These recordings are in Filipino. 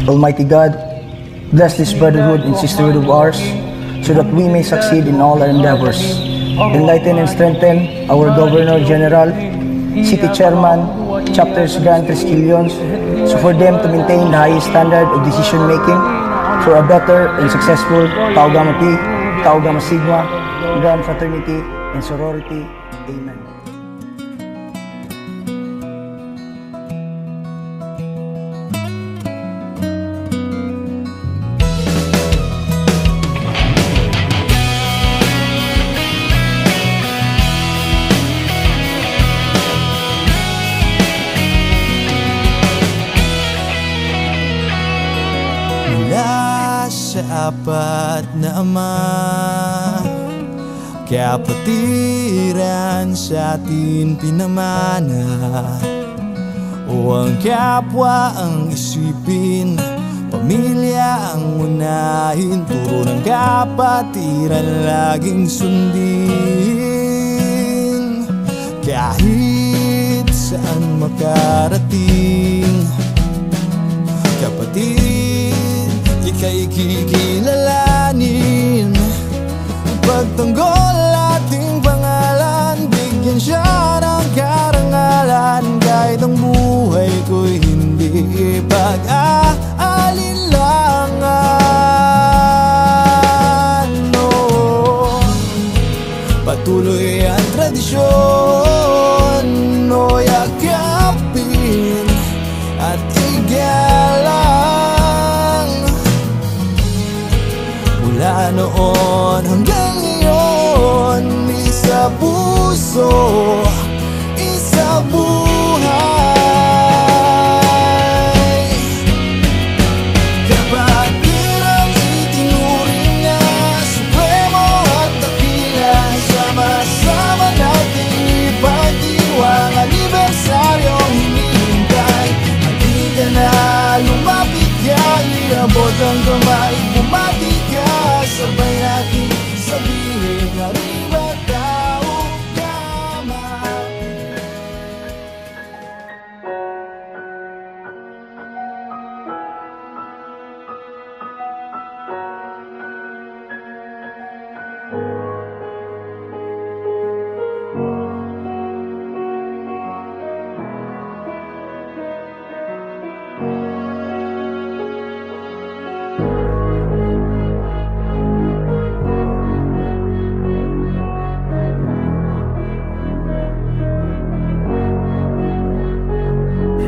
Almighty God, bless this brotherhood and sisterhood of ours, so that we may succeed in all our endeavors. Enlighten and strengthen our Governor General, City Chairman, Chapters Grand Triskelions, so for them to maintain the highest standard of decision making for a better and successful Tau Gamma Pi, Tau Gamma Sigma, Grand Fraternity and Sorority. Amen. Apat na ama, kapatiran sa atin pinamana, o ang kapwa ang isipin, pamilya ang unahin, turo ng kapatiran laging sundin. Kahit saan makarating, kapatid, ika'y kikilalanin. Pagtanggol ating pangalan, bigyan siya ng karangalan. Kahit ang buhay ko'y hindi pag-aalinlangan. No, patuloy ang tradisyon, no, yakapin at igalang. Mula noon hanggang ngayon, isa puso, isa buhay. Kapatiran itinuring na supremo at dakila, sama-sama nating ipagdiwang anibersaryong hinihintay. Halika na, lumapit ka, iabot ang kamay, bumati ka, sabay natin sabihin, arriba Tau Gamma.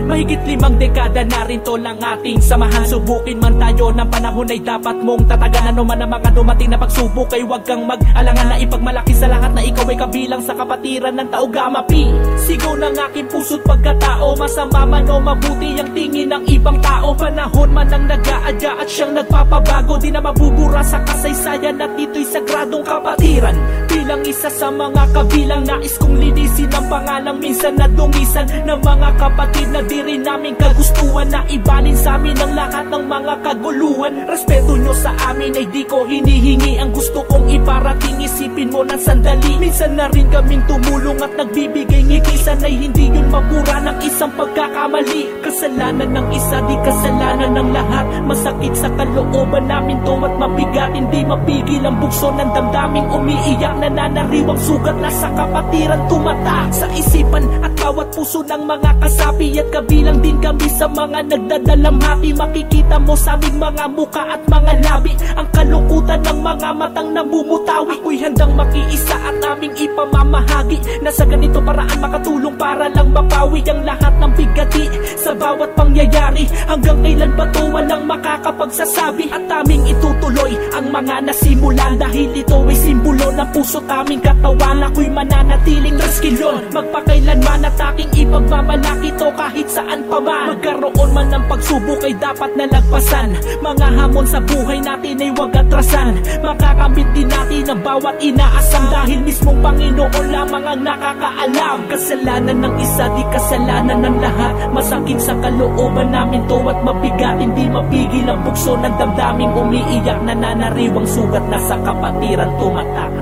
Mahigit 5 dekada na rin tol ang ating samahan. Subukin man tayo ng panahon ay dapat mong tatagan. Ano man ang mga dumating na pagsubok ay huwag kang mag-alangan, na ipagmalaki sa lahat na ikaw ay kabilang sa kapatiran ng Tau Gamma Pi. Sigaw ng aking puso't pagkatao, masama man o mabuti ang tingin ng ibang tao. Panahon man ang nag-aadya at siyang nagpapabago, di na mabubura sa kasaysayan at ito'y sagradong kapatiran. Bilang isa sa mga kabilang, nais kong linisin ang pangalang minsan na dungisan ng mga kapatid na di rin namin kagustuhan, na ibanin sa amin ang lahat ng mga kaguluhan. Respeto nyo sa amin ay di ko hinihingi, ang gusto kong iparating isipin mo ng sandali. Minsan na rin kaming tumulong at nagbibigay ngiti, sana'y hindi yun mabura ng isang pagkakamali. Kasalanan ng isa, di kasalanan ng lahat. Masakit sa kalooban namin to at mabigat, hindi mapigil ang bugso ng damdaming umiiyak. Nananariwang sugat na sa kapatiran tumata sa isipan at bawat puso ng mga kasapi, at kabilang din kami sa mga nagdadalamhati. Makikita mo sa aming mga muka at mga labi ang kalungkutan ng mga matang namumutawi. Ako'y handang makiisa at aming ipamamahagi, na sa ganito paraan makatulong para lang mapawi ang lahat ng bigati sa bawat pangyayari. Hanggang kailan ba to walang makakapagsasabi, at aming itutuloy ang mga nasimulan, dahil ito ay simbolo ng puso't aming katawan. Ako'y mananatiling Triskelion, magpakailanman at aking ipagmamalaki to kahit saan pa man. Magkaroon man ng pagsubok ay dapat nalagpasan, mga hamon sa buhay natin ay huwag atrasan. Makakamit din natin ang bawat inaasam, dahil mismong Panginoon lamang ang nakakaalam. Kasalanan ng isa, di kasalanan ng lahat. Masakit sa kalooban namin to at mabigat, hindi mapigil ang bugso ng damdaming umiiyak. Nananariwang sugat na sa kapatiran tumata.